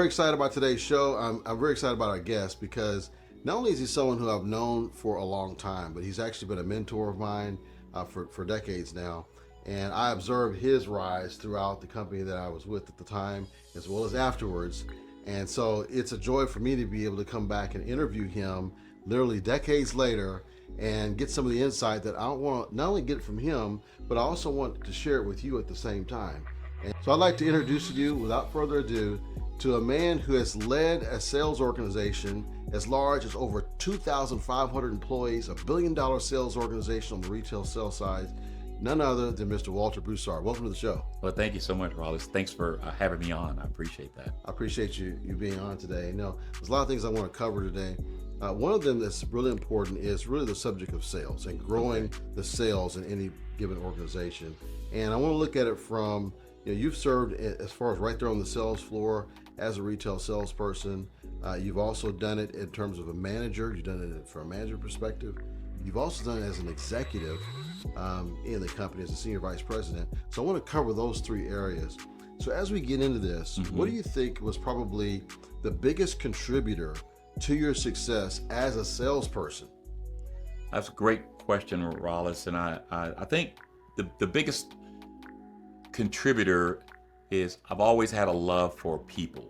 Very excited about today's show. I'm very excited about our guest because not only is he someone who I've known for a long time, but he's actually been a mentor of mine for decades now. And I observed his rise throughout the company that I was with at the time, as well as afterwards. And so it's a joy for me to be able to come back and interview him literally decades later and get some of the insight that I want to not only get from him, but I also want to share it with you at the same time. And so I'd like to introduce you, without further ado, to a man who has led a sales organization as large as over 2,500 employees, a billion-dollar sales organization on the retail sales side, none other than Mr. Walter Broussard. Welcome to the show. Well, thank you so much, Wallace. Thanks for having me on. I appreciate that. I appreciate you being on today. There's a lot of things I want to cover today. One of them that's really important is really the subject of sales and growing the sales in any given organization. And I want to look at it from, you've served as far as right there on the sales floor as a retail salesperson. You've also done it in terms of a manager. You've done it from a manager perspective. You've also done it as an executive in the company as a senior vice president. So I want to cover those three areas. So as we get into this, what do you think was probably the biggest contributor to your success as a salesperson? That's a great question, Wallace. And I think the biggest contributor is I've always had a love for people.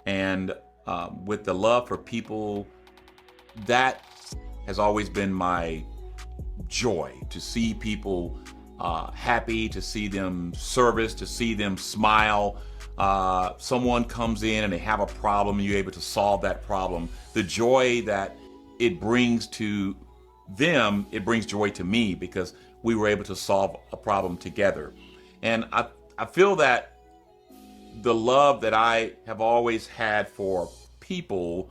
And with the love for people, that has always been my joy, to see people happy, to see them service, to see them smile. Someone comes in and they have a problem and you're able to solve that problem. The joy that it brings to them, it brings joy to me because we were able to solve a problem together. And I feel that the love that I have always had for people,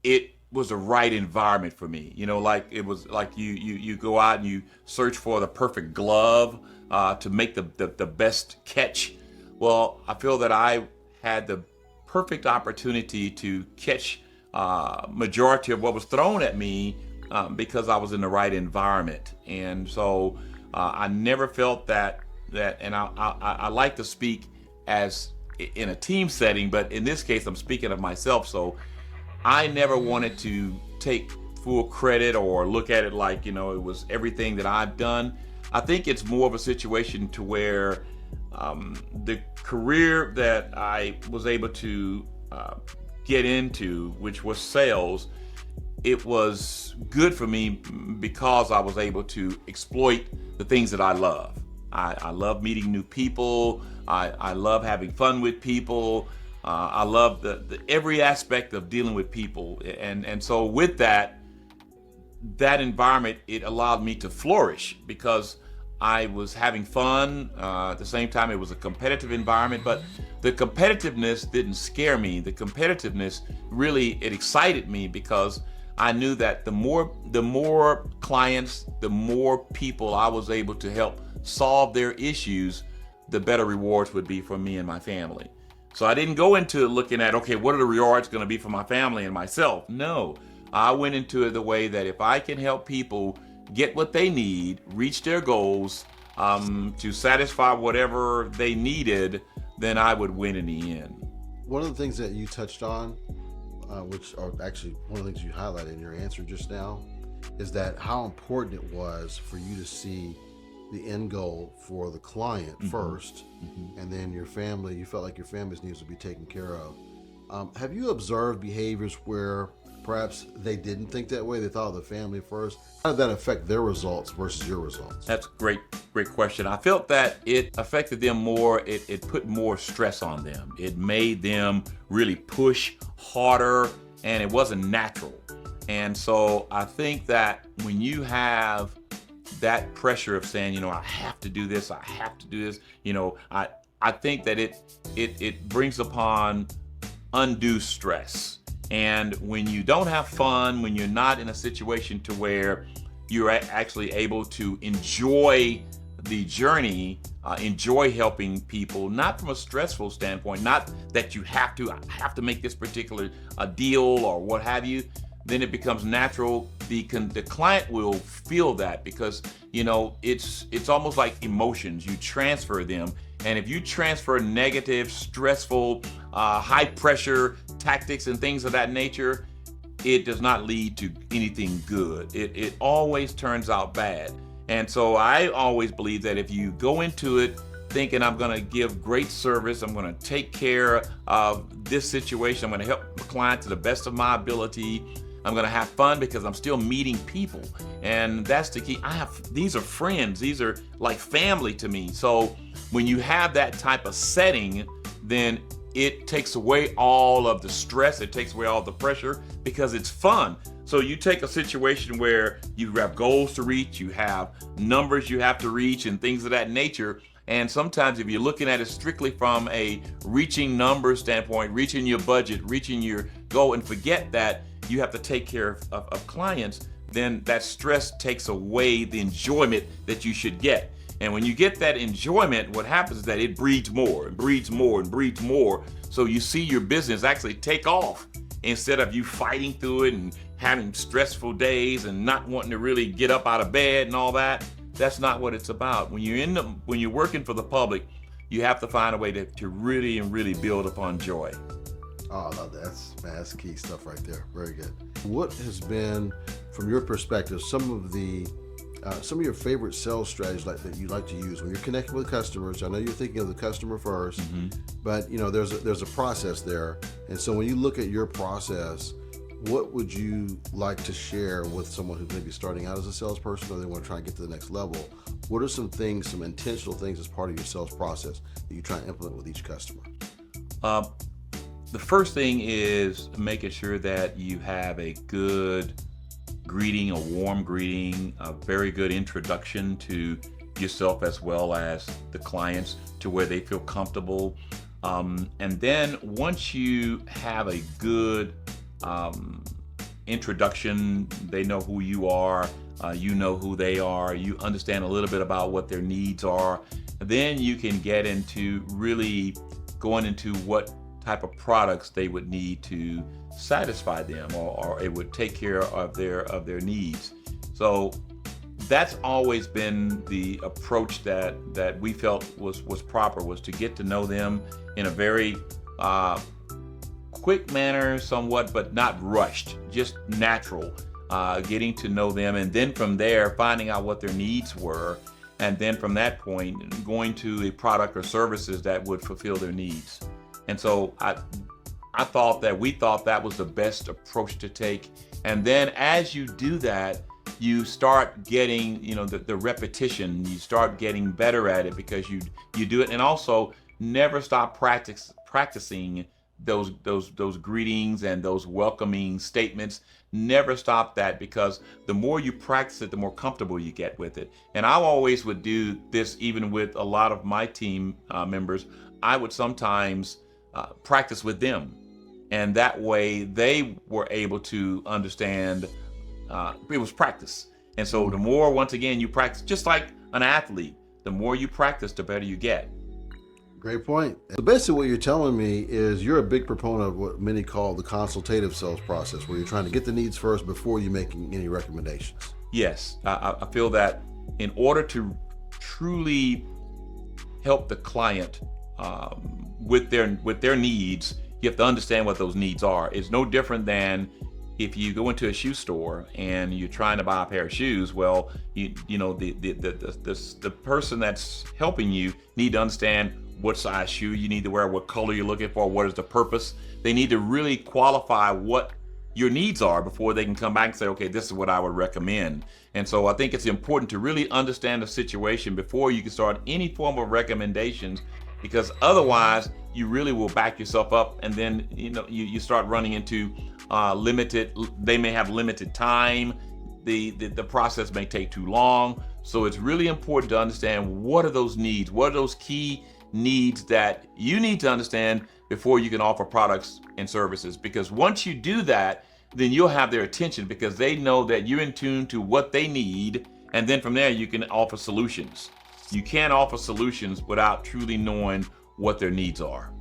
it was the right environment for me. Like it was like you go out and you search for the perfect glove to make the best catch. Well, I feel that I had the perfect opportunity to catch majority of what was thrown at me because I was in the right environment. And so I never felt that and I like to speak as in a team setting, but in this case, I'm speaking of myself. So I never wanted to take full credit or look at it like, it was everything that I've done. I think it's more of a situation to where the career that I was able to get into, which was sales, it was good for me because I was able to exploit the things that I love. I love meeting new people. I love having fun with people. I love the every aspect of dealing with people. And so with that environment, it allowed me to flourish because I was having fun. At the same time, it was a competitive environment, but the competitiveness didn't scare me. The competitiveness really, it excited me because I knew that the more clients, the more people I was able to help solve their issues, the better rewards would be for me and my family. So I didn't go into looking at, okay, what are the rewards going to be for my family and myself? No, I went into it the way that if I can help people get what they need, reach their goals, to satisfy whatever they needed, then I would win in the end. One of the things that you touched on, which are actually one of the things you highlighted in your answer just now, is that how important it was for you to see the end goal for the client first, and then your family. You felt like your family's needs would be taken care of. Have you observed behaviors where perhaps they didn't think that way? They thought of the family first. How did that affect their results versus your results? That's a great question. I felt that it affected them more. It put more stress on them. It made them really push harder, and it wasn't natural. And so I think that when you have that pressure of saying, I have to do this, I have to do this, I think that it brings upon undue stress. And when you don't have fun, when you're not in a situation to where you're actually able to enjoy the journey, enjoy helping people, not from a stressful standpoint, not that I have to make this particular deal or what have you, then it becomes natural. The client will feel that because, it's almost like emotions. You transfer them And if you transfer negative, stressful, high pressure tactics and things of that nature, it does not lead to anything good. It always turns out bad. And so I always believe that if you go into it thinking I'm going to give great service, I'm going to take care of this situation, I'm going to help the client to the best of my ability, I'm going to have fun because I'm still meeting people. And that's the key. These are friends. These are like family to me. So when you have that type of setting, then it takes away all of the stress. It takes away all the pressure because it's fun. So you take a situation where you have goals to reach, you have numbers you have to reach and things of that nature. And sometimes if you're looking at it strictly from a reaching numbers standpoint, reaching your budget, reaching your goal, and forget that you have to take care of clients, then that stress takes away the enjoyment that you should get. And when you get that enjoyment, what happens is that it breeds more and breeds more and breeds more. So you see your business actually take off instead of you fighting through it and having stressful days and not wanting to really get up out of bed and all that. That's not what it's about. When you're working for the public, you have to find a way to really and really build upon joy. Oh, I love that. That's key stuff right there. Very good. What has been, from your perspective, some of your favorite sales strategies that you like to use when you're connecting with customers? I know you're thinking of the customer first, but there's a process there. And so when you look at your process, what would you like to share with someone who's maybe starting out as a salesperson or they want to try and get to the next level? What are some intentional things as part of your sales process that you try and implement with each customer? The first thing is making sure that you have a good greeting, a warm greeting, a very good introduction to yourself as well as the clients to where they feel comfortable. And then once you have a good introduction, they know who you are, you know who they are, you understand a little bit about what their needs are, then you can get into really going into what type of products they would need to satisfy them or it would take care of their needs. So that's always been the approach that we felt was proper, was to get to know them in a very quick manner somewhat, but not rushed, just natural, getting to know them, and then from there finding out what their needs were, and then from that point going to a product or services that would fulfill their needs. And so we thought that was the best approach to take. And then as you do that, you start getting, the repetition, you start getting better at it because you do it, and also never stop practicing those greetings and those welcoming statements. Never stop that, because the more you practice it, the more comfortable you get with it. And I always would do this even with a lot of my team members. I would sometimes practice with them, and that way they were able to understand it was practice. And so the more, once again, you practice, just like an athlete, the more you practice, the better you get. Great point. So basically what you're telling me is you're a big proponent of what many call the consultative sales process, where you're trying to get the needs first before you making any recommendations. Yes, I feel that in order to truly help the client with their needs, you have to understand what those needs are. It's no different than if you go into a shoe store and you're trying to buy a pair of shoes. Well, the person that's helping you need to understand what size shoe you need to wear, what color you're looking for, what is the purpose. They need to really qualify what your needs are before they can come back and say, okay, this is what I would recommend. And so I think it's important to really understand the situation before you can start any form of recommendations, because otherwise you really will back yourself up, and then you start running into they may have limited time, the process may take too long. So it's really important to understand what are those needs, what are those key needs that you need to understand before you can offer products and services. Because once you do that, then you'll have their attention, because they know that you're in tune to what they need, and then from there you can offer solutions. You can't offer solutions without truly knowing what their needs are.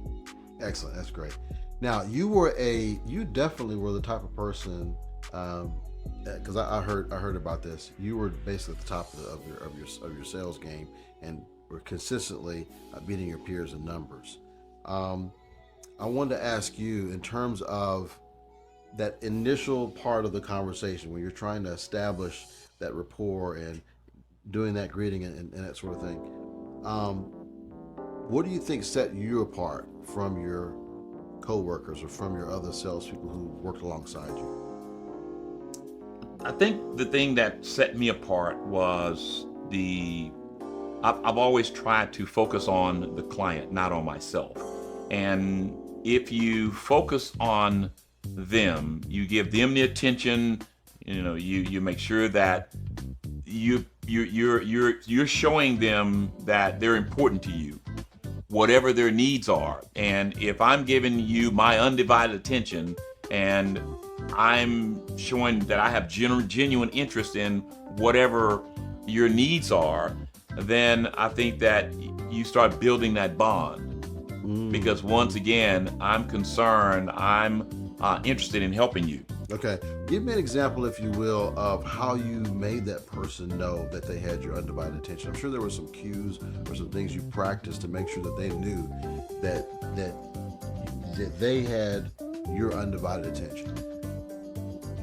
Excellent. That's great. Now, you definitely were the type of person, because I heard about this. You were basically at the top of your sales game, and or consistently beating your peers in numbers. I wanted to ask you, in terms of that initial part of the conversation when you're trying to establish that rapport and doing that greeting and that sort of thing, what do you think set you apart from your coworkers or from your other salespeople who worked alongside you? I think the thing that set me apart was I've always tried to focus on the client, not on myself. And if you focus on them, you give them the attention, you make sure that you're showing them that they're important to you, whatever their needs are. And if I'm giving you my undivided attention and I'm showing that I have genuine interest in whatever your needs are, then I think that you start building that bond. Because once again, I'm concerned, I'm interested in helping you. Okay. Give me an example, if you will, of how you made that person know that they had your undivided attention. I'm sure there were some cues or some things you practiced to make sure that they knew that they had your undivided attention.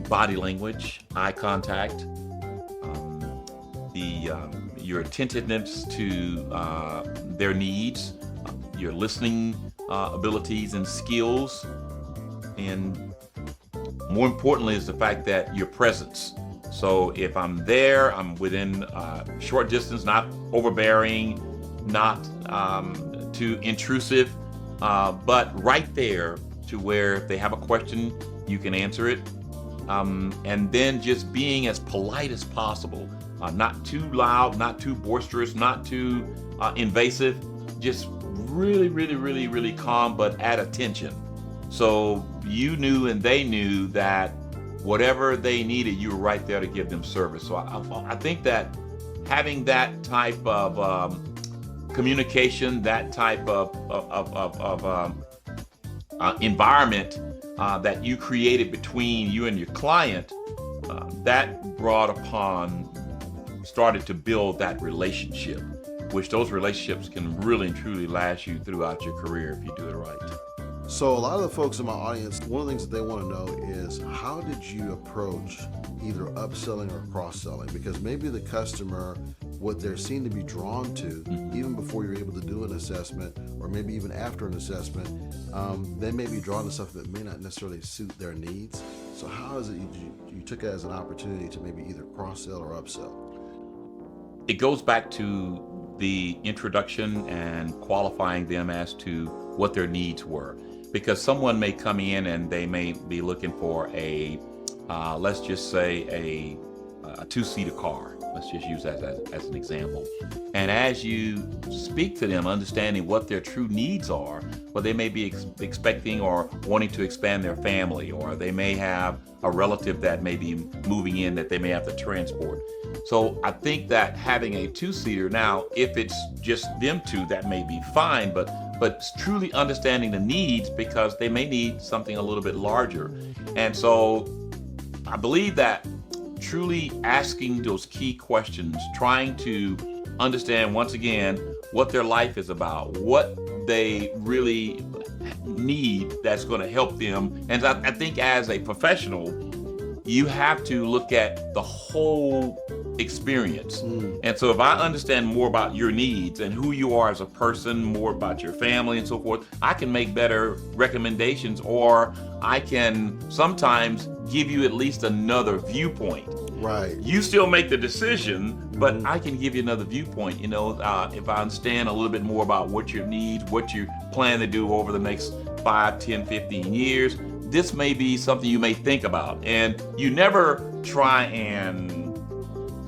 Body language, eye contact, your attentiveness to their needs, your listening abilities and skills, and more importantly is the fact that your presence. So if I'm there, I'm within short distance, not overbearing, not too intrusive, but right there to where if they have a question, you can answer it. And then just being as polite as possible, not too loud, not too boisterous, not too invasive, just really calm, but at attention. So you knew and they knew that whatever they needed, you were right there to give them service. So I think that having that type of communication, that type of environment that you created between you and your client, that started to build that relationship, which those relationships can really and truly last you throughout your career if you do it right. So a lot of the folks in my audience, one of the things that they want to know is, how did you approach either upselling or cross-selling? Because maybe the customer, what they're seen to be drawn to, even before you're able to do an assessment, or maybe even after an assessment, they may be drawn to something that may not necessarily suit their needs. So how is it you took it as an opportunity to maybe either cross-sell or upsell? It goes back to the introduction and qualifying them as to what their needs were. Because someone may come in and they may be looking for let's just say a two-seater car. Let's just use that as an example. And as you speak to them, understanding what their true needs are, well, they may be expecting or wanting to expand their family, or they may have a relative that may be moving in that they may have to transport. So I think that having a two-seater, now, if it's just them two, that may be fine, but truly understanding the needs, because they may need something a little bit larger. And so I believe that truly asking those key questions, trying to understand once again what their life is about, what they really need that's going to help them. And I think as a professional, you have to look at the whole experience. And so if I understand more about your needs and who you are as a person, more about your family and so forth, I can make better recommendations, or I can sometimes give you at least another viewpoint. Right. You still make the decision, but I can give you another viewpoint. If I understand a little bit more about what your needs, what you plan to do over the next 5, 10, 15 years, this may be something you may think about. And you never try and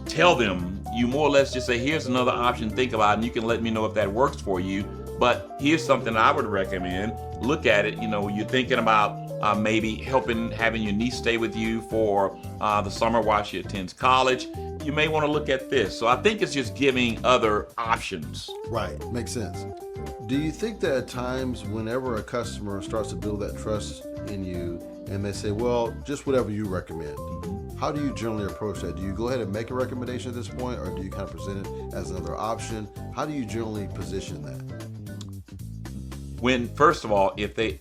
tell them, you more or less just say, here's another option, think about it, and you can let me know if that works for you. But here's something I would recommend. Look at it. You're thinking about maybe having your niece stay with you for the summer while she attends college. You may want to look at this. So I think it's just giving other options. Right. Makes sense. Do you think that at times, whenever a customer starts to build that trust in you and they say, well, just whatever you recommend. How do you generally approach that? Do you go ahead and make a recommendation at this point, or do you kind of present it as another option? How do you generally position that? When, first of all, if a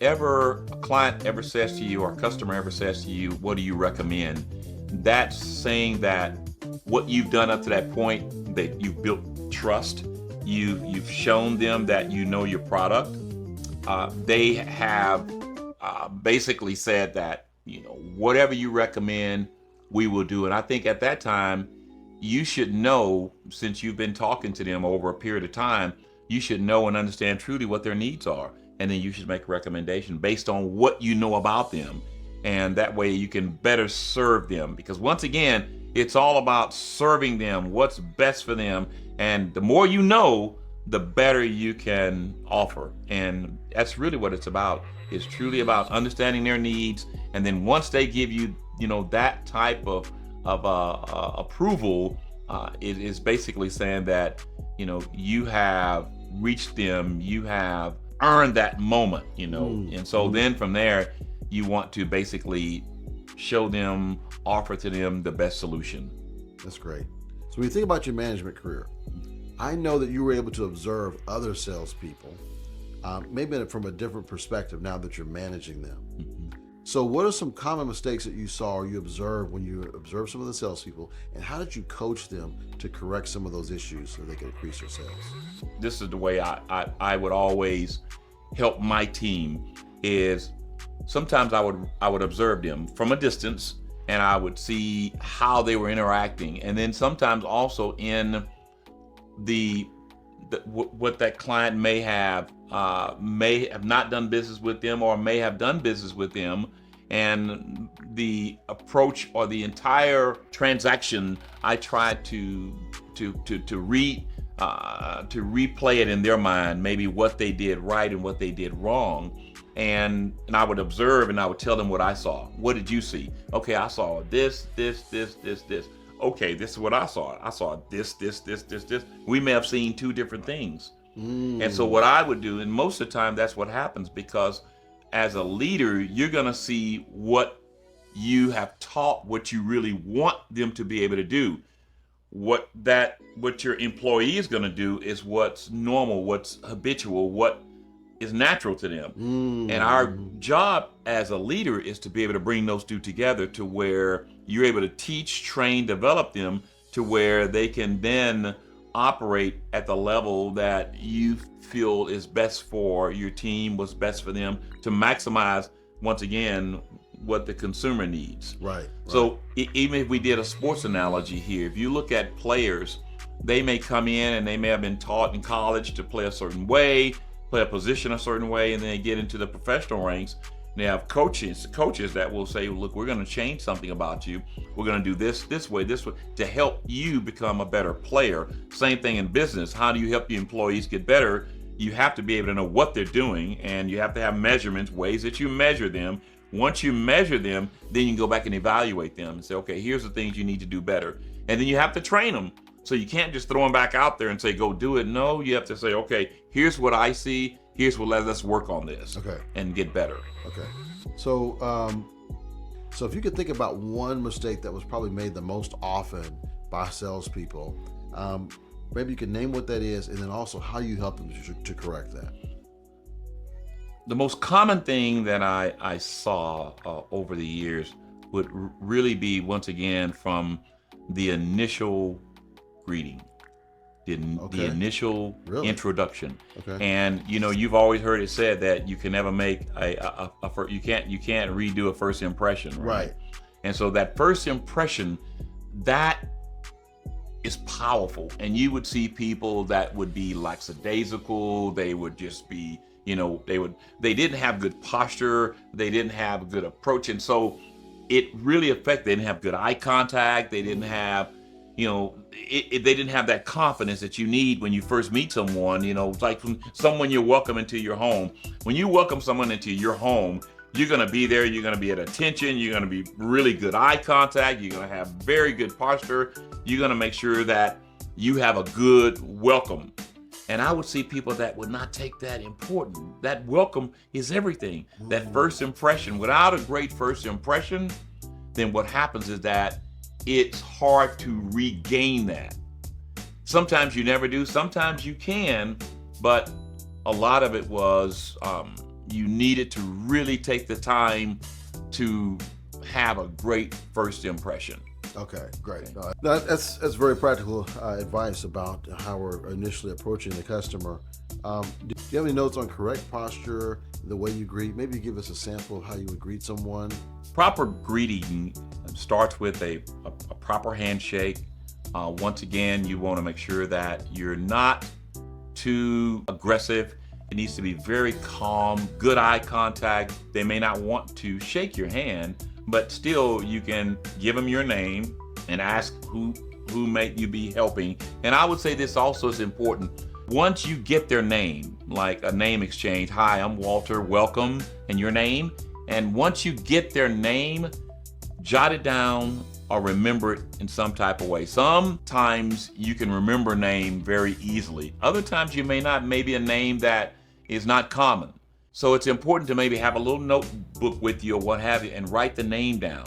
client ever says to you or a customer ever says to you, what do you recommend? That's saying that what you've done up to that point, that you've built trust, you've shown them that you know your product. They have basically said that, whatever you recommend, we will do. And I think at that time, you should know, since you've been talking to them over a period of time, you should know and understand truly what their needs are. And then you should make a recommendation based on what you know about them. And that way you can better serve them. Because once again, it's all about serving them, what's best for them. And the more you know, the better you can offer. And that's really what it's about. It's truly about understanding their needs. And then once they give you, that type of approval, it is basically saying that, you have reached them, you have earned that moment, And so then from there, you want to basically show them, offer to them the best solution. That's great. So when you think about your management career, I know that you were able to observe other salespeople, maybe from a different perspective now that you're managing them. So what are some common mistakes that you saw or you observed when you observed some of the salespeople, and how did you coach them to correct some of those issues so they could increase their sales? This is the way I would always help my team. Is sometimes I would observe them from a distance, and I would see how they were interacting, and then sometimes also in what that client may have not done business with them or may have done business with them, and the approach or the entire transaction, I try to replay it in their mind, maybe what they did right and what they did wrong. And I would observe and I would tell them what I saw. What did you see? Okay, I saw this. Okay, this is what I saw. I saw this. We may have seen two different things. And so what I would do, and most of the time that's what happens, because as a leader, you're going to see what you have taught, what you really want them to be able to do. What your employee is going to do is what's normal, what's habitual, what is natural to them. And our job as a leader is to be able to bring those two together to where you're able to teach, train, develop them to where they can then operate at the level that you feel is best for your team, what's best for them, to maximize, once again, what the consumer needs. Right. So even if we did a sports analogy here, if you look at players, they may come in and they may have been taught in college to play a certain way, play a position a certain way, and then they get into the professional ranks. They have coaches that will say, look, we're going to change something about you. We're going to do this way, to help you become a better player. Same thing in business. How do you help your employees get better? You have to be able to know what they're doing, and you have to have measurements, ways that you measure them. Once you measure them, then you can go back and evaluate them and say, okay, here's the things you need to do better. And then you have to train them. So you can't just throw them back out there and say, go do it. No, you have to say, okay, here's what I see. Here's what, let's work on this. Okay. And get better. Okay. So, so if you could think about one mistake that was probably made the most often by salespeople, maybe you could name what that is, and then also how you help them to correct that. The most common thing that I saw over the years would really be, once again, from the initial greeting, the initial introduction. Okay. And you've always heard it said that you can never make you can't redo a first impression, right? And so that first impression, that is powerful. And you would see people that would be lackadaisical. They would just be, they didn't have good posture. They didn't have a good approach. And so it really affected, they didn't have good eye contact. They didn't have, they didn't have that confidence that you need when you first meet someone. It's like from someone you welcome into your home. When you welcome someone into your home, you're going to be there. You're going to be at attention. You're going to be really good eye contact. You're going to have very good posture. You're going to make sure that you have a good welcome. And I would see people that would not take that important. That welcome is everything. That first impression, without a great first impression, then what happens is that it's hard to regain that. Sometimes you never do, sometimes you can, but a lot of it was you needed to really take the time to have a great first impression. Okay, great. That's very practical advice about how we're initially approaching the customer. Do you have any notes on correct posture, the way you greet? Maybe give us a sample of how you would greet someone. Proper greeting starts with a proper handshake. Once again, you want to make sure that you're not too aggressive. It needs to be very calm, good eye contact. They may not want to shake your hand, but still you can give them your name and ask who may you be helping. And I would say this also is important. Once you get their name, like a name exchange, hi, I'm Walter, welcome, and your name. And once you get their name, jot it down or remember it in some type of way. Sometimes you can remember a name very easily. Other times you may not, maybe a name that is not common. So it's important to maybe have a little notebook with you or what have you and write the name down.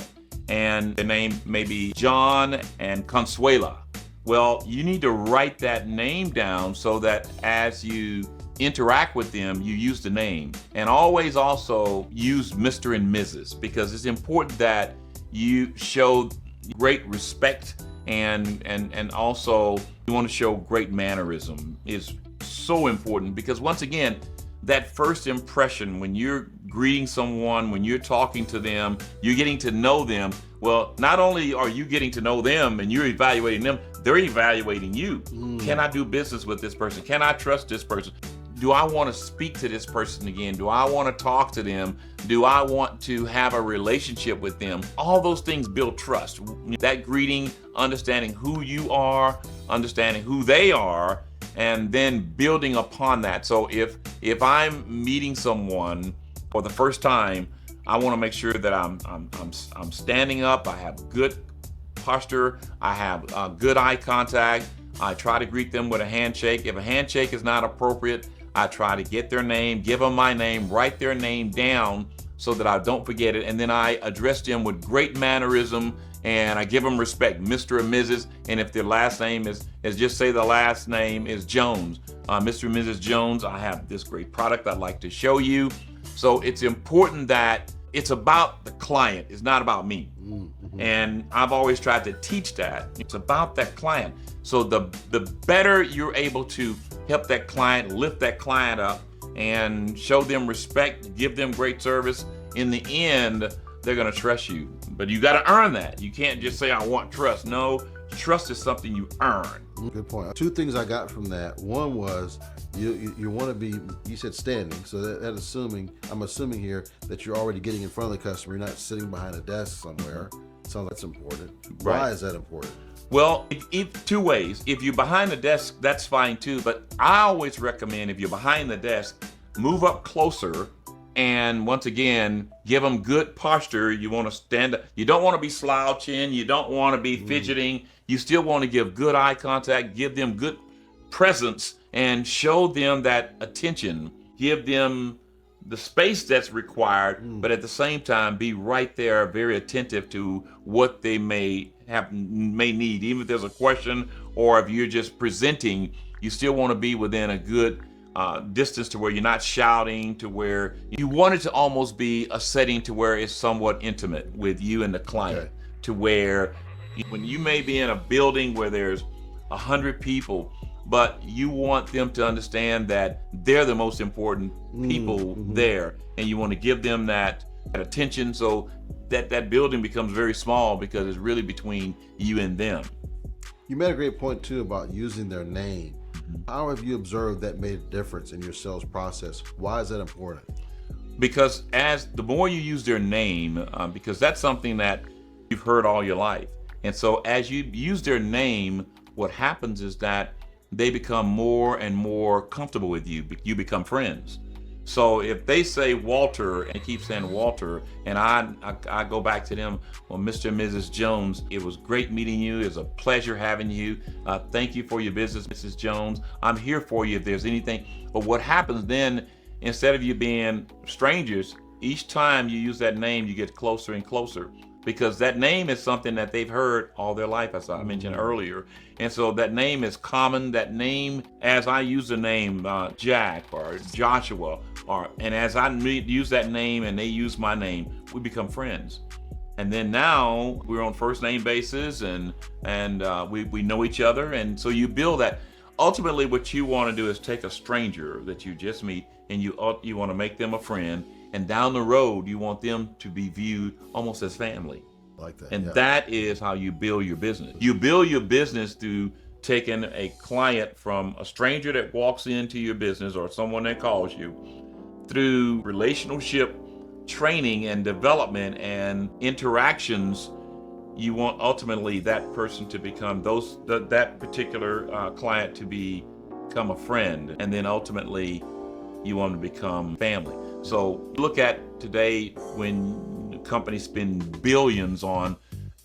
And the name may be John and Consuela. Well, you need to write that name down so that as you interact with them, you use the name. And always also use Mr. and Mrs. because it's important that you show great respect and also you want to show great mannerism is so important because once again, that first impression when you're greeting someone, when you're talking to them, you're getting to know them. Well, not only are you getting to know them and you're evaluating them, they're evaluating you. Can I do business with this person? Can I trust this person? Do I want to speak to this person again? Do I want to talk to them? Do I want to have a relationship with them? All those things build trust. That greeting, understanding who you are, understanding who they are, and then building upon that. So if I'm meeting someone for the first time, I want to make sure that I'm standing up. I have good posture. I have good eye contact. I try to greet them with a handshake. If a handshake is not appropriate, I try to get their name, give them my name, write their name down so that I don't forget it. And then I address them with great mannerism and I give them respect, Mr. and Mrs. And if their last name is just say the last name is Jones. Mr. and Mrs. Jones, I have this great product I'd like to show you. So it's important that it's about the client. It's not about me. Mm-hmm. And I've always tried to teach that. It's about that client. So the better you're able to help that client, lift that client up and show them respect, give them great service, in the end, they're going to trust you. But you got to earn that. You can't just say, I want trust. No, trust is something you earn. Good point. Two things I got from that. One was you want to be, you said standing. So I'm assuming here that you're already getting in front of the customer. You're not sitting behind a desk somewhere. So that's important. Right. Why is that important? Well, two ways. If you're behind the desk, that's fine too. But I always recommend if you're behind the desk, move up closer. And once again, give them good posture. You want to stand up. You don't want to be slouching. You don't want to be fidgeting. You still want to give good eye contact, give them good presence, and show them that attention. Give them the space that's required, but at the same time, be right there, very attentive to what they may need. Even if there's a question or if you're just presenting, you still want to be within a good distance to where you're not shouting, to where you want it to almost be a setting to where it's somewhat intimate with you and the client. Okay. To where when you may be in a building where there's 100 people, but you want them to understand that they're the most important people there, and you want to give them that attention so that building becomes very small because it's really between you and them. You made a great point too about using their name. How have you observed that made a difference in your sales process? Why is that important? Because as the more you use their name, because that's something that you've heard all your life. And so as you use their name, what happens is that they become more and more comfortable with you. You become friends. So if they say Walter and keep saying Walter, and I go back to them, well, Mr. and Mrs. Jones, it was great meeting you. It was a pleasure having you. Thank you for your business, Mrs. Jones. I'm here for you if there's anything. But what happens then, instead of you being strangers, each time you use that name, you get closer and closer, because that name is something that they've heard all their life, as I mentioned earlier. And so that name is common. That name, as I use the name Jack or Joshua, and as I use that name and they use my name, we become friends. And then now we're on first name basis, and we know each other. And so you build that. Ultimately, what you want to do is take a stranger that you just meet, and you want to make them a friend. And down the road, you want them to be viewed almost as family. Like that. And yeah. that is how you build your business. You build your business through taking a client from a stranger that walks into your business or someone that calls you, through relationship training and development and interactions. You want ultimately that person to become that particular client to become a friend, and then ultimately you want to become family. So look at today, when companies spend billions on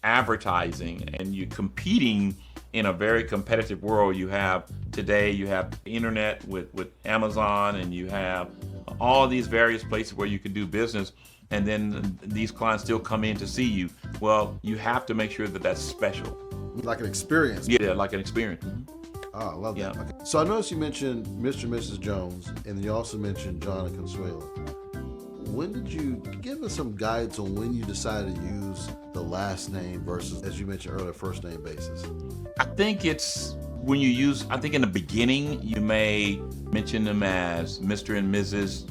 advertising and you're competing in a very competitive world. You have the internet with Amazon, and you have all these various places where you can do business, and then these clients still come in to see you. Well, you have to make sure that that's special. Like an experience. Yeah, like an experience. Oh, I love that. Yeah. Okay. So I noticed you mentioned Mr. and Mrs. Jones, and then you also mentioned John and Consuelo. When did you give us some guidance on when you decided to use the last name versus, as you mentioned earlier, first name basis? I think it's when you use, I think in the beginning, you may mention them as Mr. and Mrs.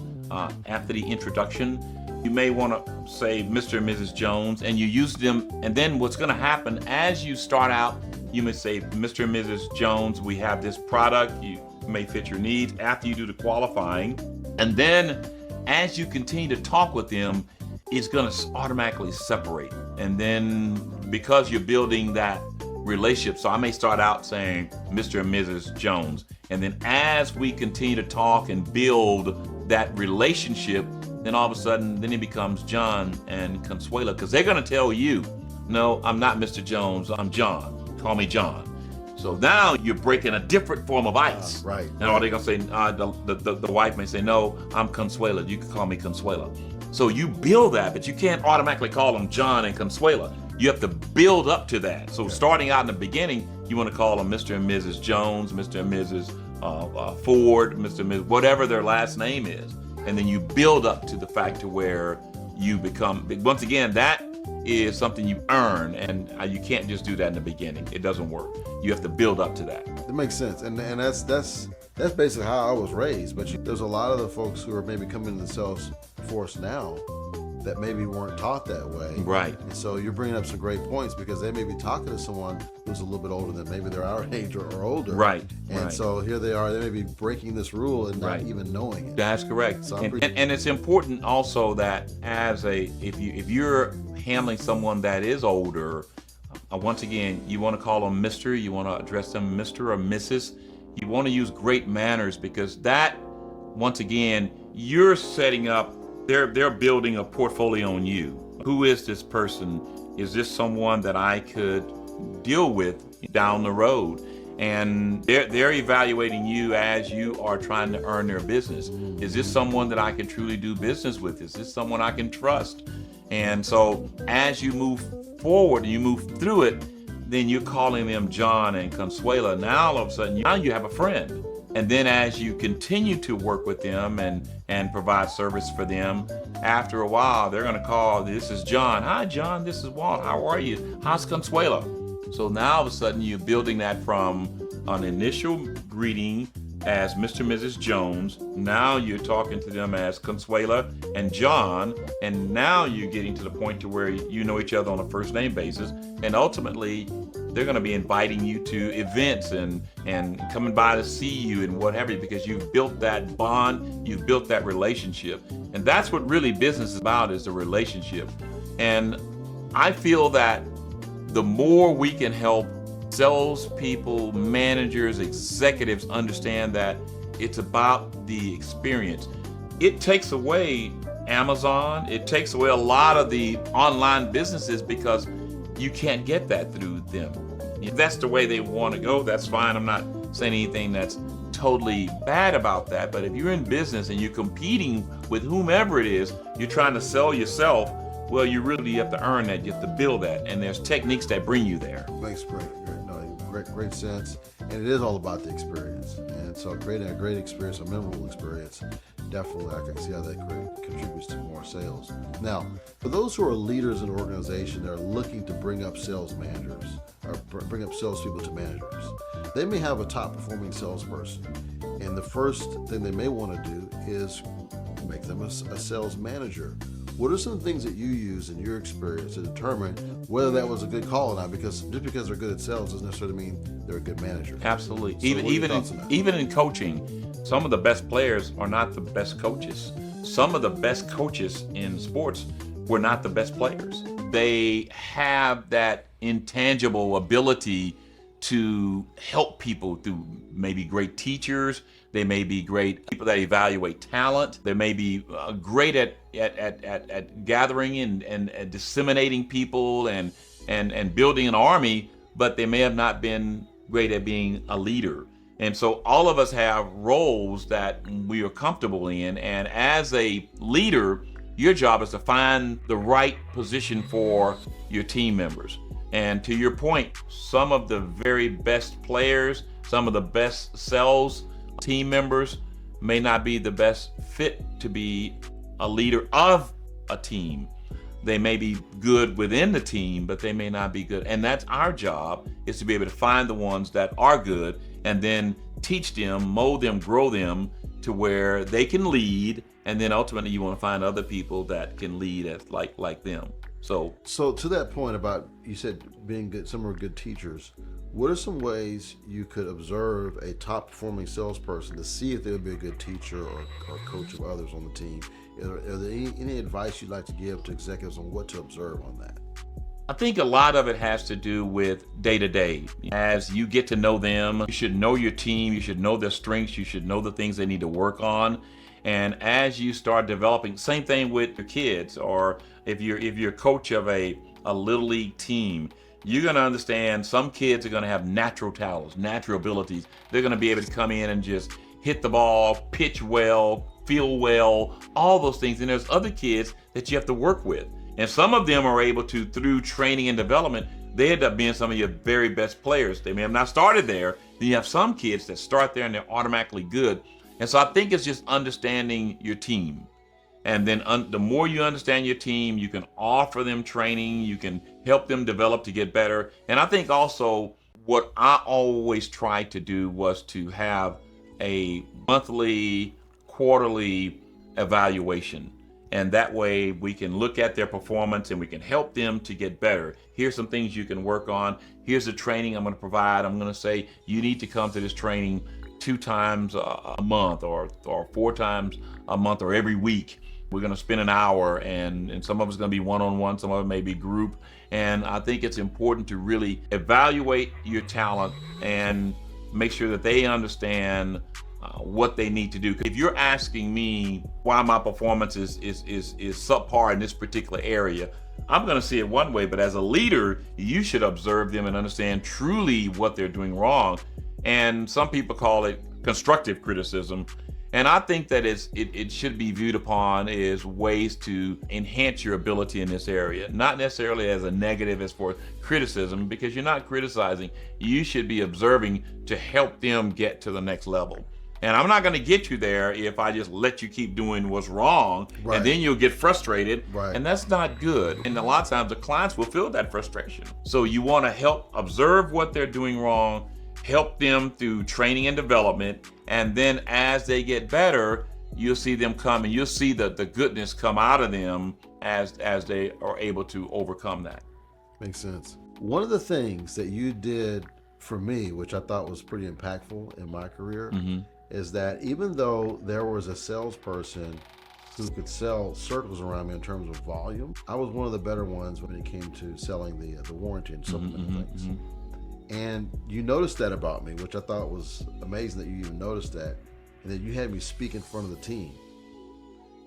After the introduction. You may want to say Mr. and Mrs. Jones, and you use them. And then what's going to happen as you start out, you may say, Mr. and Mrs. Jones, we have this product. You may fit your needs after you do the qualifying. And then as you continue to talk with them, it's going to automatically separate. And then because you're building that relationship, so I may start out saying Mr. and Mrs. Jones. And then as we continue to talk and build that relationship, then all of a sudden, then it becomes John and Consuelo, because they're going to tell you, no, I'm not Mr. Jones, I'm John. Call me John. So now you're breaking a different form of ice. Right. Now they're going to say, the wife may say, no, I'm Consuelo. You can call me Consuelo. So you build that, but you can't automatically call them John and Consuelo. You have to build up to that. So starting out in the beginning, you want to call them Mr. and Mrs. Jones, Mr. and Mrs. Ford, Mr. and Mrs. whatever their last name is. And then you build up to the fact to where you become, once again, that is something you earn, and you can't just do that in the beginning. It doesn't work. You have to build up to that. It makes sense, and that's basically how I was raised. But there's a lot of the folks who are maybe coming into the sales force now that maybe weren't taught that way. Right. And so you're bringing up some great points, because they may be talking to someone who's a little bit older than maybe they're our age or older. Right. And so here they are, they may be breaking this rule and not even knowing it. That's correct. So and it's important also that if you're handling someone that is older, once again, you want to call them Mr., you want to address them Mr. or Mrs. You want to use great manners, because that, once again, you're setting up, they're building a portfolio on you. Who is this person? Is this someone that I could deal with down the road? And they're evaluating you as you are trying to earn their business. Is this someone that I can truly do business with? Is this someone I can trust? And so as you move forward and you move through it, then you're calling them John and Consuelo. Now all of a sudden, now you have a friend. And then as you continue to work with them and provide service for them, after a while, they're going to call, this is John. Hi, John, this is Walt. How are you? How's Consuelo? So now all of a sudden, you're building that from an initial greeting as Mr. and Mrs. Jones. Now you're talking to them as Consuelo and John. And now you're getting to the point to where you know each other on a first name basis. And ultimately, they're going to be inviting you to events and coming by to see you and what have you, because you've built that bond, you've built that relationship. And that's what really business is about, is the relationship. And I feel that the more we can help salespeople, managers, executives understand that it's about the experience. it takes away Amazon. It takes away a lot of the online businesses because you can't get that through them. If that's the way they want to go, that's fine. I'm not saying anything that's totally bad about that. But if you're in business and you're competing with whomever it is, you're trying to sell yourself, well, you really have to earn that. You have to build that. And there's techniques that bring you there. Makes great sense. And it is all about the experience. And so creating a great experience, a memorable experience, definitely I can see how that contributes to more sales. Now, for those who are leaders in an organization that are looking to bring up sales managers or bring up salespeople to managers, they may have a top performing salesperson. And the first thing they may want to do is make them a sales manager. What are some things that you use in your experience to determine whether that was a good call or not? Because just because they're good at sales doesn't necessarily mean they're a good manager. Absolutely. So even in coaching, some of the best players are not the best coaches. Some of the best coaches in sports were not the best players. They have that intangible ability to help people through maybe great teachers. They may be great people that evaluate talent. They may be great at gathering and disseminating people and building an army, but they may have not been great at being a leader. And so all of us have roles that we are comfortable in. And as a leader, your job is to find the right position for your team members. And to your point, some of the very best players, some of the best sales team members may not be the best fit to be a leader of a team. They may be good within the team, but they may not be good. And that's our job, is to be able to find the ones that are good and then teach them, mold them, grow them to where they can lead. And then ultimately you want to find other people that can lead as like them. So to that point about, you said being good, some are good teachers. What are some ways you could observe a top performing salesperson to see if they would be a good teacher or coach of others on the team? Are there any advice you'd like to give to executives on what to observe on that? I think a lot of it has to do with day to day. As you get to know them, you should know your team, you should know their strengths, you should know the things they need to work on. And as you start developing, same thing with your kids, or if you're a coach of a little league team, you're going to understand some kids are going to have natural talents, natural abilities. They're going to be able to come in and just hit the ball, pitch well, feel well, all those things. And there's other kids that you have to work with. And some of them are able to, through training and development, they end up being some of your very best players. They may have not started there. Then you have some kids that start there and they're automatically good. And so I think it's just understanding your team. And then the more you understand your team, you can offer them training, you can help them develop to get better. And I think also what I always tried to do was to have a monthly, quarterly evaluation. And that way we can look at their performance and we can help them to get better. Here's some things you can work on. Here's the training I'm going to provide. I'm going to say, you need to come to this training 2 times a month or 4 times a month or every week. We're going to spend an hour, and some of it's going to be one-on-one, some of it may be group. And I think it's important to really evaluate your talent and make sure that they understand what they need to do. If you're asking me why my performance is subpar in this particular area, I'm going to see it one way, but as a leader, you should observe them and understand truly what they're doing wrong. And some people call it constructive criticism. And I think that it should be viewed upon as ways to enhance your ability in this area, not necessarily as a negative as for criticism, because you're not criticizing. You should be observing to help them get to the next level. And I'm not going to get you there if I just let you keep doing what's wrong, right. And then you'll get frustrated, right. And that's not good. And a lot of times the clients will feel that frustration. So you want to help observe what they're doing wrong, help them through training and development, and then as they get better, you'll see them come and you'll see the goodness come out of them as they are able to overcome that. Makes sense. One of the things that you did for me, which I thought was pretty impactful in my career, is that even though there was a salesperson who could sell circles around me in terms of volume, I was one of the better ones when it came to selling the warranty and supplemental things. And you noticed that about me, which I thought was amazing that you even noticed that, and that you had me speak in front of the team.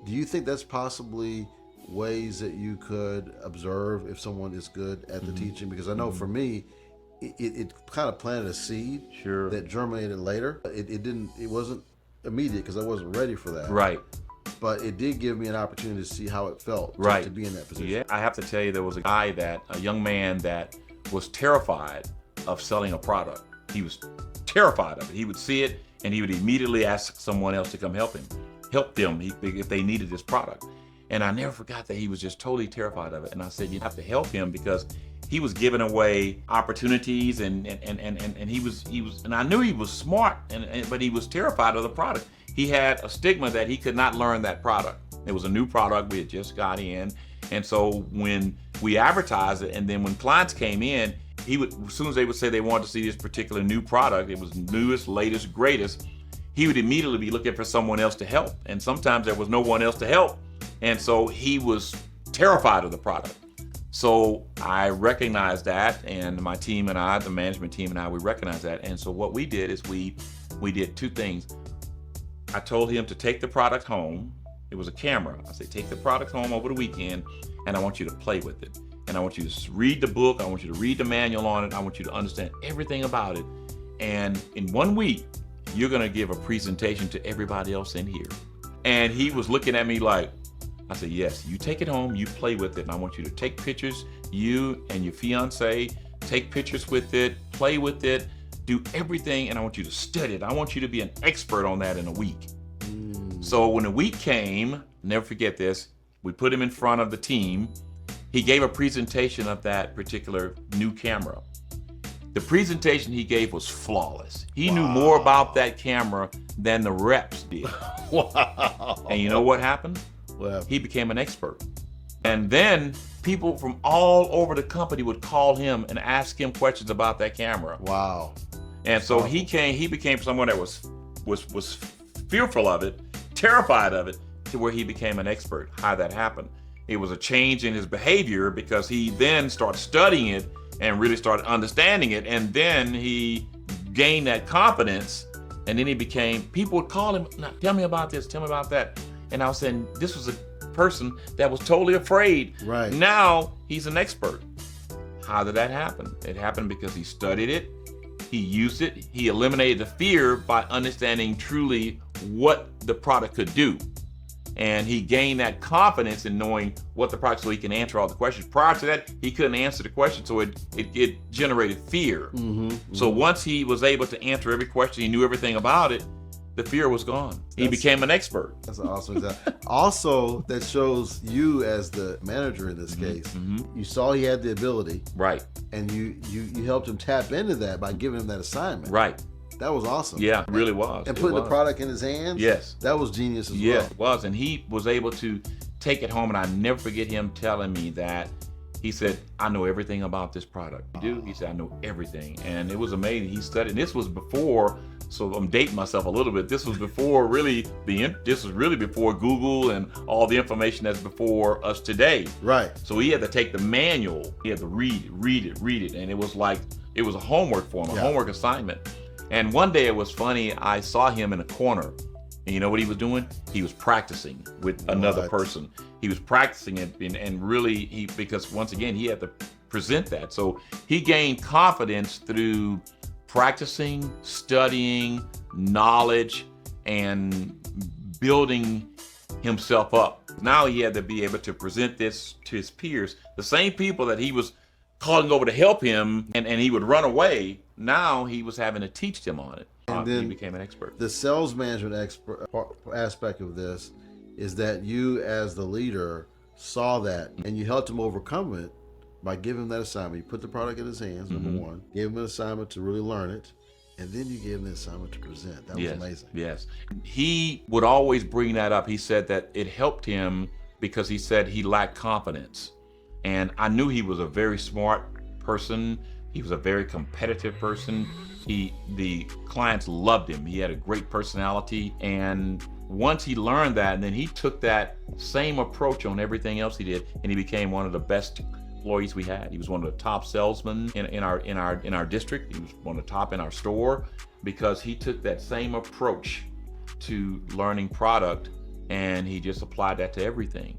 Do you think that's possibly ways that you could observe if someone is good at the teaching? Because I know for me, it kind of planted a seed Sure. that germinated later. It wasn't immediate because I wasn't ready for that. Right. But it did give me an opportunity to see how it felt Right. to be in that position. Yeah, I have to tell you, there was a young man that was terrified of selling a product. He was terrified of it. He would see it and he would immediately ask someone else to come help them if they needed this product. And I never forgot that he was just totally terrified of it. And I said, you have to help him because he was giving away opportunities and he was and I knew he was smart but he was terrified of the product. He had a stigma that he could not learn that product. It was a new product we had just got in. And so when we advertised it and then when clients came in, as soon as they would say they wanted to see this particular new product, it was newest, latest, greatest, he would immediately be looking for someone else to help. And sometimes there was no one else to help. And so he was terrified of the product. So I recognized that, and my team and I, the management team and I, we recognized that. And so what we did is we did two things. I told him to take the product home. It was a camera. I said, take the product home over the weekend, and I want you to play with it. And I want you to read the book. I want you to read the manual on it. I want you to understand everything about it. And in 1 week, you're going to give a presentation to everybody else in here. And he was looking at me like, I said, yes, you take it home, you play with it, and I want you to take pictures, you and your fiance, take pictures with it, play with it, do everything, and I want you to study it. I want you to be an expert on that in a week. So when the week came, never forget this, we put him in front of the team. He gave a presentation of that particular new camera. The presentation he gave was flawless. He knew more about that camera than the reps did. Wow. And you know what happened? Well, He became an expert. And then people from all over the company would call him and ask him questions about that camera. wow. And so he became someone that was fearful of it, terrified of it, to where he became an expert. How that happened. It was a change in his behavior because he then started studying it and really started understanding it. And then he gained that confidence. And then people would call him, tell me about this, tell me about that. And I was saying, this was a person that was totally afraid. Right. Now he's an expert. How did that happen? It happened because he studied it, he used it, he eliminated the fear by understanding truly what the product could do. And he gained that confidence in knowing what the product, so he can answer all the questions. Prior to that, he couldn't answer the question, so it generated fear. So once he was able to answer every question, he knew everything about it, the fear was gone. He became an expert. That's an awesome example. Also, that shows you as the manager in this case. You saw he had the ability, Right, and you helped him tap into that by giving him that assignment. right. That was awesome. Yeah, it really was. And It putting the was. product in his hands. Yes. That was genius as Yes, well. it was. And he was able to take it home. And I never forget him telling me that. He said, I know everything about this product. You do? He said, I know everything. And it was amazing. He studied. And this was before, so I'm dating myself a little bit. This was before this was really before Google and all the information that's before us today. Right. So he had to take the manual. He had to read it. And it was a homework for him, a homework assignment. And one day it was funny, I saw him in a corner. And you know what he was doing? He was practicing with another person. He was practicing it and really, because once again, he had to present that. So he gained confidence through practicing, studying, knowledge, and building himself up. Now he had to be able to present this to his peers. The same people that he was calling over to help him and he would run away, now he was having to teach them on it. And then he became an expert. The sales management aspect of this is that you as the leader saw that and you helped him overcome it by giving him that assignment. You put the product in his hands, number one, gave him an assignment to really learn it, and then you gave him the assignment to present. That was amazing. Yes. He would always bring that up. He said that it helped him because he said he lacked confidence. And I knew he was a very smart person. He was a very competitive person. The clients loved him. He had a great personality. And once he learned that, and then he took that same approach on everything else he did, and he became one of the best employees we had. He was one of the top salesmen in our district. He was one of the top in our store because he took that same approach to learning product and he just applied that to everything.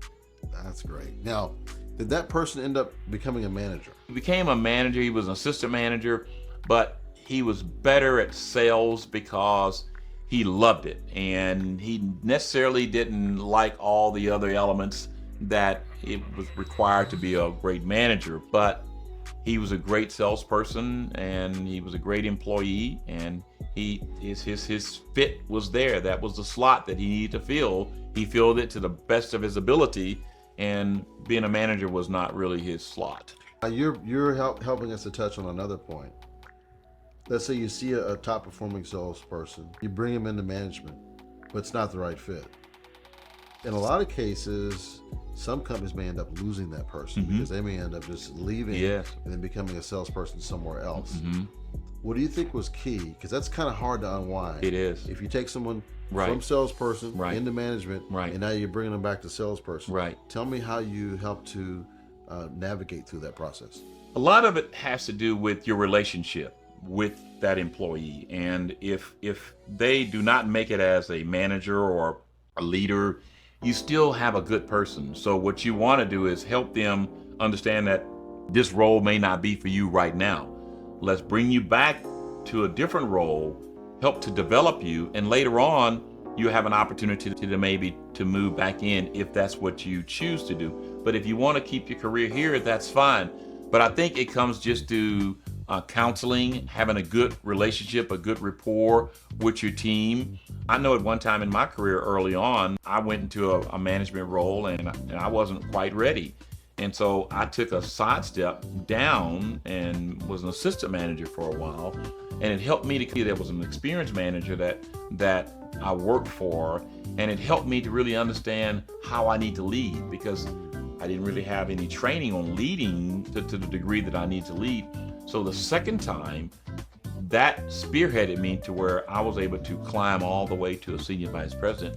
That's great. Now, did that person end up becoming a manager? He became a manager. He was an assistant manager, but he was better at sales because he loved it, and he necessarily didn't like all the other elements that it was required to be a great manager. But he was a great salesperson, and he was a great employee, and his fit was there. That was the slot that he needed to fill. He filled it to the best of his ability, and being a manager was not really his slot. You're helping us to touch on another point. Let's say you see a top performing salesperson, you bring him into management, but it's not the right fit. In a lot of cases, some companies may end up losing that person because they may end up just leaving and then becoming a salesperson somewhere else. What do you think was key? Because that's kind of hard to unwind. It is. If you take someone from salesperson into management, Right. and now you're bringing them back to salesperson. Right. Tell me how you help to navigate through that process. A lot of it has to do with your relationship with that employee, and if they do not make it as a manager or a leader, you still have a good person. So what you want to do is help them understand that this role may not be for you right now. Let's bring you back to a different role, help to develop you, and later on you have an opportunity to maybe to move back in if that's what you choose to do. But if you want to keep your career here, that's fine. But I think it comes just to counseling, having a good relationship, a good rapport with your team. I know at one time in my career early on, I went into a management role and I wasn't quite ready. And so I took a sidestep down and was an assistant manager for a while. And it helped me to see there was an experienced manager that I worked for. And it helped me to really understand how I need to lead, because I didn't really have any training on leading to the degree that I need to lead. So the second time, that spearheaded me to where I was able to climb all the way to a senior vice president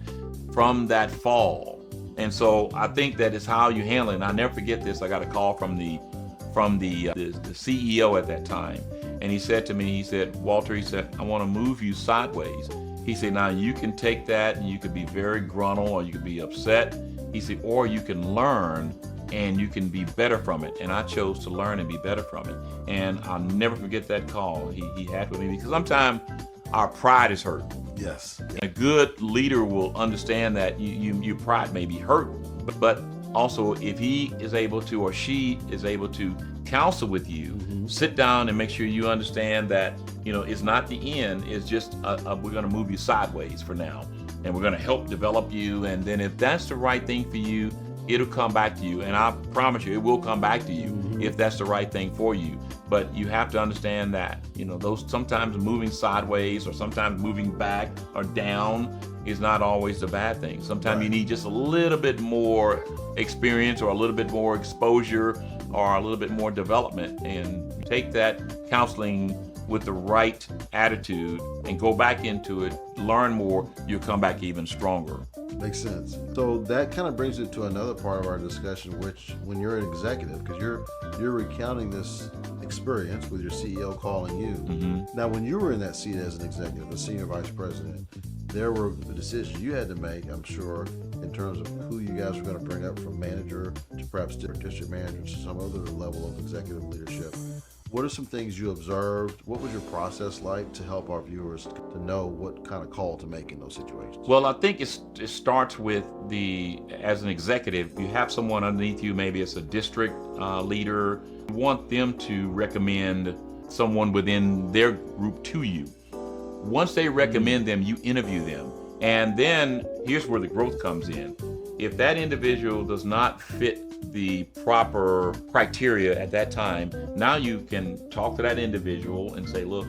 from that fall. And so I think that is how you handle it. And I'll never forget this. I got a call from the CEO at that time. And he said to me, he said, Walter, he said, I want to move you sideways. He said, now you can take that and you could be very gruntle or you could be upset. He said, or you can learn and you can be better from it. And I chose to learn and be better from it. And I'll never forget that call he had with me, because sometimes our pride is hurt. Yes. A good leader will understand that your pride may be hurt, but also if he is able to, or she is able to counsel with you, sit down and make sure you understand that, it's not the end. It's just we're going to move you sideways for now, and we're going to help develop you. And then if that's the right thing for you, it'll come back to you. And I promise you, it will come back to you if that's the right thing for you. But you have to understand that, those sometimes moving sideways or sometimes moving back or down is not always the bad thing. Sometimes you need just a little bit more experience or a little bit more exposure or a little bit more development, and take that counseling with the right attitude and go back into it, learn more, you'll come back even stronger. Makes sense. So that kind of brings it to another part of our discussion, which when you're an executive, because you're recounting this experience with your CEO calling you. Now, when you were in that seat as an executive, a senior vice president, there were the decisions you had to make, I'm sure, in terms of who you guys were going to bring up from manager to perhaps district manager to some other level of executive leadership. What are some things you observed? What was your process like to help our viewers to know what kind of call to make in those situations? Well, I think it starts with as an executive, you have someone underneath you, maybe it's a district leader. You want them to recommend someone within their group to you. Once they recommend them, you interview them. And then here's where the growth comes in. If that individual does not fit the proper criteria at that time, now you can talk to that individual and say, look,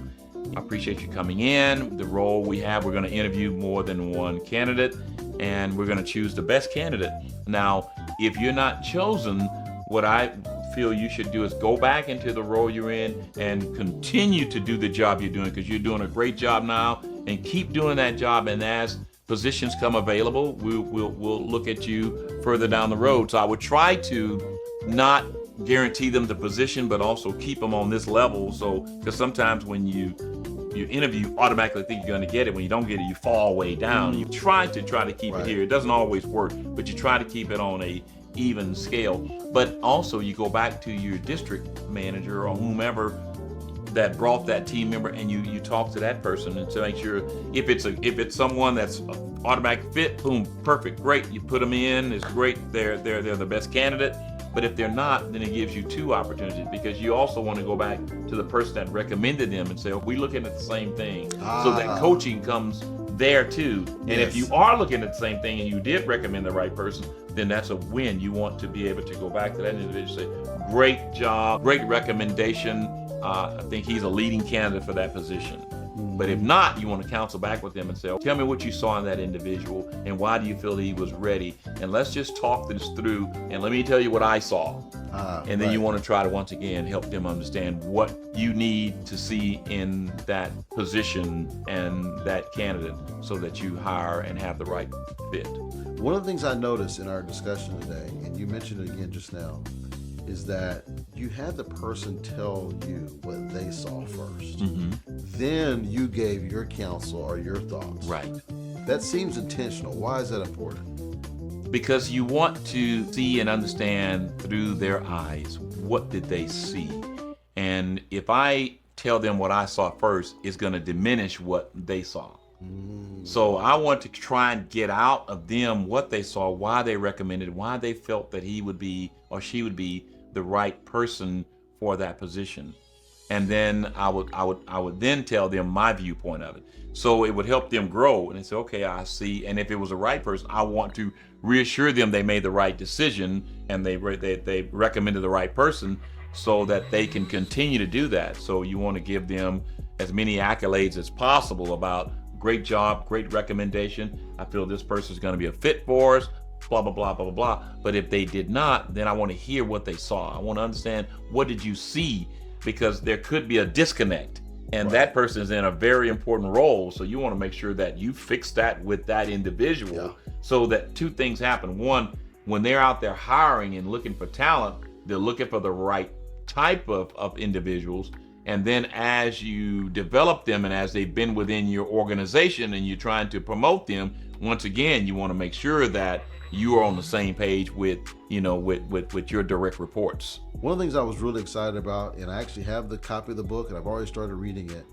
I appreciate you coming in. The role we have, we're going to interview more than one candidate, and we're going to choose the best candidate. Now, if you're not chosen, what I feel you should do is go back into the role you're in and continue to do the job you're doing, because you're doing a great job now, and keep doing that job. And as positions come available, we'll look at you further down the road. So I would try to not guarantee them the position, but also keep them on this level. So, because sometimes when you you interview, automatically think you're going to get it. When you don't get it, you fall way down. You try to keep it here. It doesn't always work, but you try to keep it on a even scale. But also you go back to your district manager or whomever that brought that team member, and you talk to that person and to make sure if it's someone that's automatic fit, boom, perfect, great, you put them in, it's great, they're the best candidate. But if they're not, then it gives you two opportunities, because you also want to go back to the person that recommended them and say, are we looking at the same thing? So that coaching comes there too. And if you are looking at the same thing and you did recommend the right person, then that's a win. You want to be able to go back to that individual and say, great job, great recommendation. I think he's a leading candidate for that position. But if not, you want to counsel back with them and say, tell me what you saw in that individual and why do you feel he was ready? And let's just talk this through and let me tell you what I saw. And then you want to try to, once again, help them understand what you need to see in that position and that candidate so that you hire and have the right fit. One of the things I noticed in our discussion today, and you mentioned it again just now, is that you had the person tell you what they saw first. Then you gave your counsel or your thoughts. Right. That seems intentional. Why is that important? Because you want to see and understand through their eyes, what did they see? And if I tell them what I saw first, it's going to diminish what they saw. So I want to try and get out of them what they saw, why they recommended, why they felt that he would be or she would be the right person for that position. And then I would then tell them my viewpoint of it. So it would help them grow and they say, okay, I see. And if it was the right person, I want to reassure them they made the right decision and they recommended the right person so that they can continue to do that. So you want to give them as many accolades as possible about great job, great recommendation. I feel this person is going to be a fit for us, blah, blah, blah, blah, blah, blah. But if they did not, then I want to hear what they saw. I want to understand, what did you see? Because there could be a disconnect and that person is in a very important role. So you want to make sure that you fix that with that individual so that two things happen. One, when they're out there hiring and looking for talent, they're looking for the right type of individuals. And then as you develop them and as they've been within your organization and you're trying to promote them, once again, you want to make sure that you are on the same page with your direct reports. One of the things I was really excited about, and I actually have the copy of the book and I've already started reading it.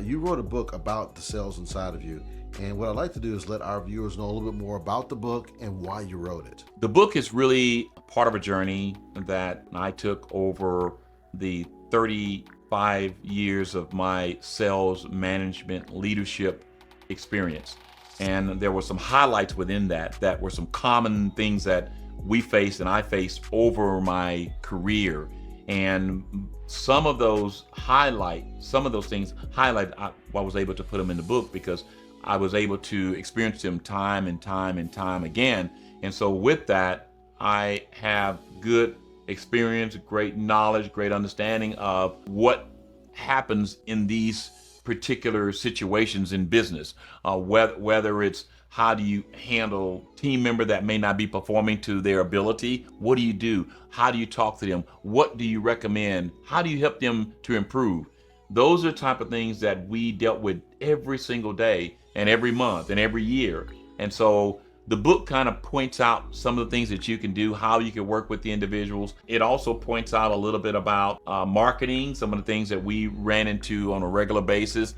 You wrote a book about the sales inside of you. And what I'd like to do is let our viewers know a little bit more about the book and why you wrote it. The book is really part of a journey that I took over the 35 years of my sales management leadership experience. And there were some highlights within that were some common things that we faced and I faced over my career. And some of those things highlight, I was able to put them in the book because I was able to experience them time and time and time again. And so with that, I have good experience, great knowledge, great understanding of what happens in these particular situations in business, whether it's how do you handle team member that may not be performing to their ability? What do you do? How do you talk to them? What do you recommend? How do you help them to improve? Those are the type of things that we dealt with every single day and every month and every year. And so the book kind of points out some of the things that you can do, how you can work with the individuals. It also points out a little bit about marketing, some of the things that we ran into on a regular basis.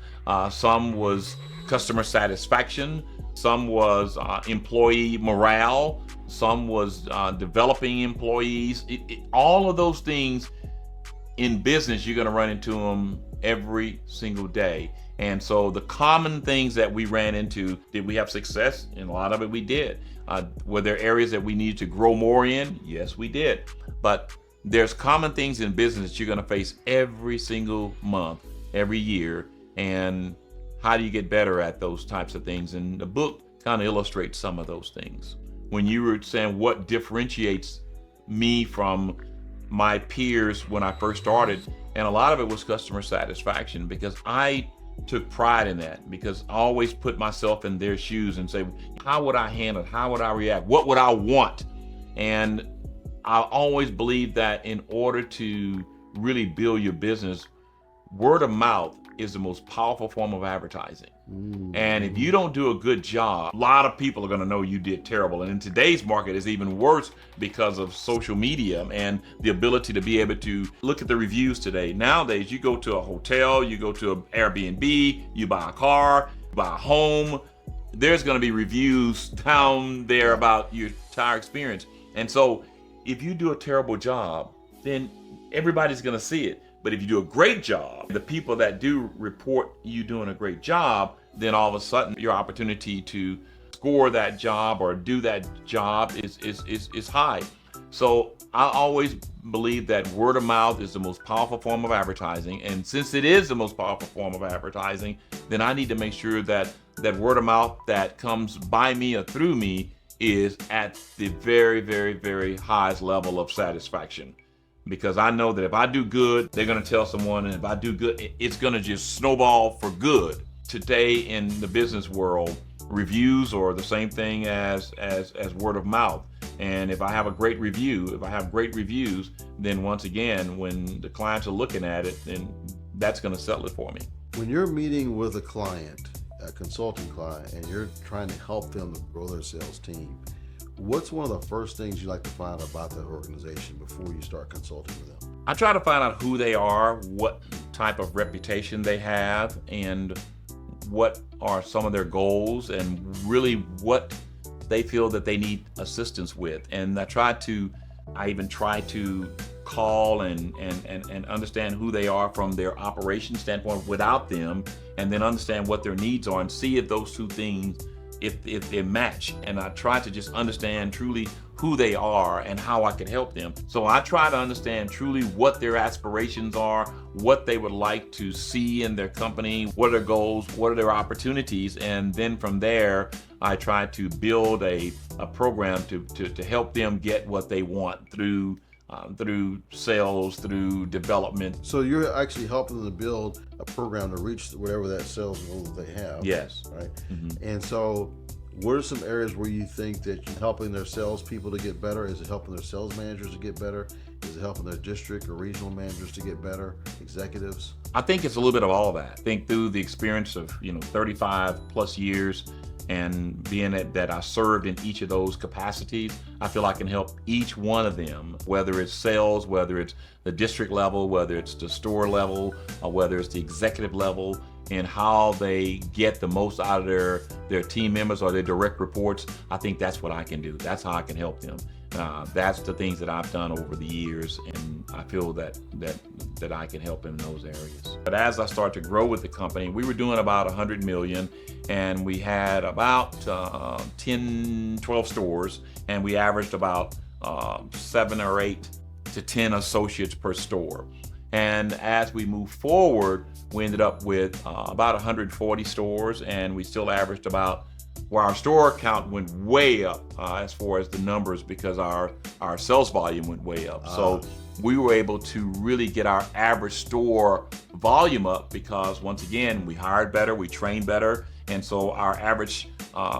Some was customer satisfaction, some was employee morale, some was developing employees. All of those things in business, you're going to run into them every single day. And so the common things that we ran into, did we have success? And a lot of it we did. Were there areas that we needed to grow more in? Yes, we did. But there's common things in business that you're going to face every single month, every year. And how do you get better at those types of things? And the book kind of illustrates some of those things. When you were saying what differentiates me from my peers when I first started, and a lot of it was customer satisfaction, because I took pride in that, because I always put myself in their shoes and say, how would I handle it? How would I react? What would I want? And I always believed that in order to really build your business, word of mouth is the most powerful form of advertising. And if you don't do a good job, a lot of people are going to know you did terrible. And in today's market, it's even worse because of social media and the ability to be able to look at the reviews today. Nowadays, you go to a hotel, you go to an Airbnb, you buy a car, you buy a home, there's going to be reviews down there about your entire experience. And so if you do a terrible job, then everybody's going to see it. But if you do a great job, the people that do report you doing a great job, then all of a sudden your opportunity to score that job or do that job is high. So I always believe that word of mouth is the most powerful form of advertising. And since it is the most powerful form of advertising, then I need to make sure that that word of mouth that comes by me or through me is at the very, very, very highest level of satisfaction. Because I know that if I do good, they're going to tell someone, and if I do good, it's going to just snowball for good. Today in the business world, reviews are the same thing as word of mouth. And if I have a great review, if I have great reviews, then once again, when the clients are looking at it, then that's going to settle it for me. When you're meeting with a client, a consulting client, and you're trying to help them to grow their sales team, what's one of the first things you like to find out about that organization before you start consulting with them? I try to find out who they are, what type of reputation they have, and what are some of their goals, and really what they feel that they need assistance with. And I even try to call and understand who they are from their operation standpoint without them, and then understand what their needs are and see if those two things, if they match. And I try to just understand truly who they are and how I can help them. So I try to understand truly what their aspirations are, what they would like to see in their company, what are their goals, what are their opportunities, and then from there I try to build a program to help them get what they want through sales, through development. So you're actually helping them to build a program to reach whatever that sales goal that they have. Yes. Right. And so what are some areas where you think that you're helping their salespeople to get better? Is it helping their sales managers to get better? Is it helping their district or regional managers to get better, executives? I think it's a little bit of all of that. I think through the experience of 35 plus years and being that I served in each of those capacities, I feel I can help each one of them, whether it's sales, whether it's the district level, whether it's the store level, or whether it's the executive level, and how they get the most out of their team members or their direct reports. I think that's what I can do. That's how I can help them. That's the things that I've done over the years, and I feel that I can help in those areas. But as I start to grow with the company, we were doing about 100 million, and we had about 10, 12 stores, and we averaged about 7 or 8 to 10 associates per store. And as we move forward, we ended up with about 140 stores, and we still averaged about, where our store count went way up as far as the numbers, because our sales volume went way up. So we were able to really get our average store volume up because, once again, we hired better, we trained better, and so our average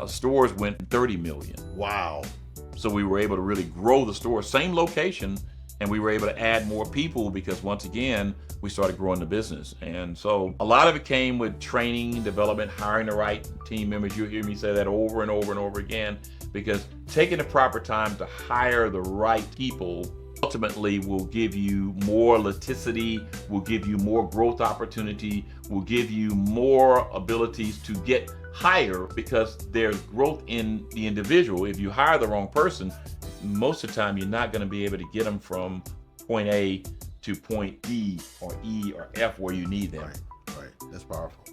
stores went 30 million. Wow. So we were able to really grow the store, same location, and we were able to add more people because, once again, we started growing the business. And so a lot of it came with training, development, hiring the right team members. You'll hear me say that over and over and over again, because taking the proper time to hire the right people ultimately will give you more elasticity, will give you more growth opportunity, will give you more abilities to get higher, because there's growth in the individual. If you hire the wrong person, most of the time you're not going to be able to get them from point A to point D or E or F where you need them. Right. That's powerful.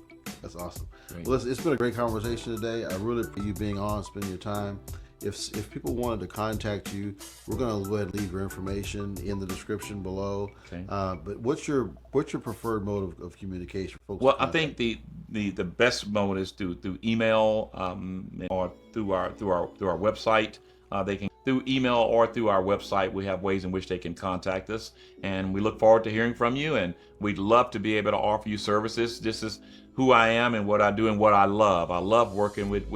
That's awesome. Great. Well, it's been a great conversation today. I really appreciate you being on, spending your time. If people wanted to contact you, we're going to go ahead and leave your information in the description below. Okay. But what's your preferred mode of communication? Folks, Well, I think the best mode is through email or through our website. They can through email or through our website. We have ways in which they can contact us, and we look forward to hearing from you. And we'd love to be able to offer you services. This is who I am and what I do and what I love. I love working with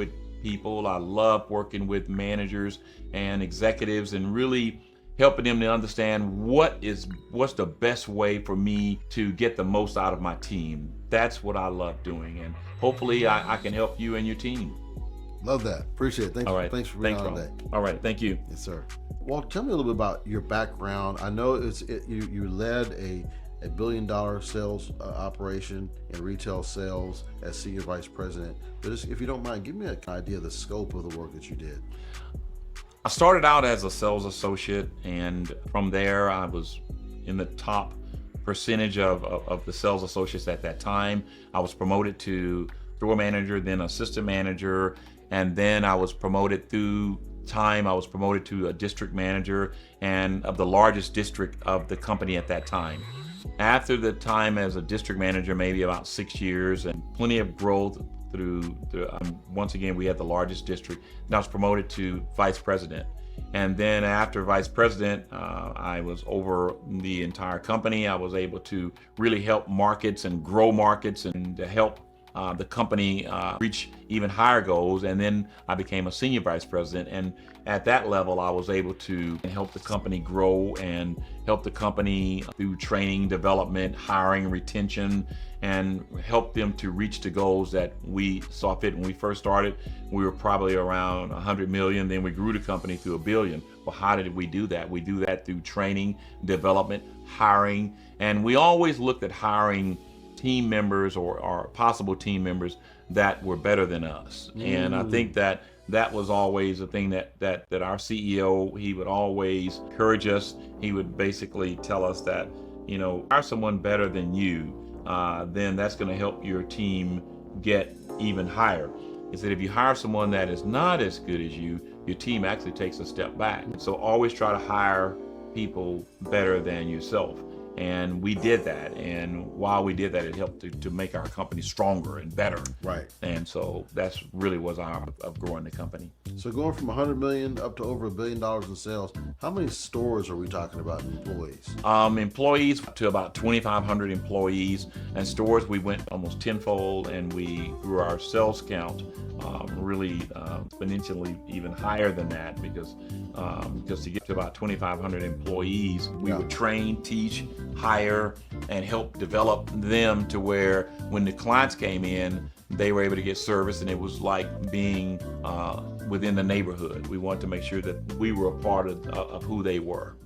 people. I love working with managers and executives, and really helping them to understand what's the best way for me to get the most out of my team. That's what I love doing, and hopefully I can help you and your team. Love that. Appreciate it. Thanks. All right. Thanks for being Thanks, on Ron. today. All right. Thank you. Yes, sir. Well, tell me a little bit about your background. I know you led a $1 billion sales operation in retail sales as senior vice president. But just, if you don't mind, give me an idea of the scope of the work that you did. I started out as a sales associate, and from there I was in the top percentage of the sales associates at that time. I was promoted to store manager, then assistant manager, and then I was promoted through time. I was promoted to a district manager and of the largest district of the company at that time. After the time as a district manager, maybe about 6 years, and plenty of growth once again, we had the largest district, and I was promoted to vice president. And then after vice president, I was over the entire company. I was able to really help markets and grow markets and to help the company reach even higher goals. And then I became a senior vice president. And at that level, I was able to help the company grow and help the company through training, development, hiring, retention, and help them to reach the goals that we saw fit. When we first started, we were probably around 100 million. Then we grew the company to $1 billion. Well, how did we do that? We do that through training, development, hiring. And we always looked at hiring team members or possible team members that were better than us. And I think that was always a thing that our CEO, he would always encourage us. He would basically tell us that, hire someone better than you, then that's going to help your team get even higher. He said, if you hire someone that is not as good as you, your team actually takes a step back. So always try to hire people better than yourself. And we did that. And while we did that, it helped to make our company stronger and better. Right. And so that's really was our of growing the company. So going from 100 million up to over $1 billion in sales, how many stores are we talking about, employees? Employees to about 2,500 employees, and stores we went almost tenfold, and we grew our sales count really exponentially even higher than that, because to get to about 2,500 employees, we would train, teach, hire, and help develop them to where when the clients came in, they were able to get service, and it was like being within the neighborhood. We wanted to make sure that we were a part of who they were.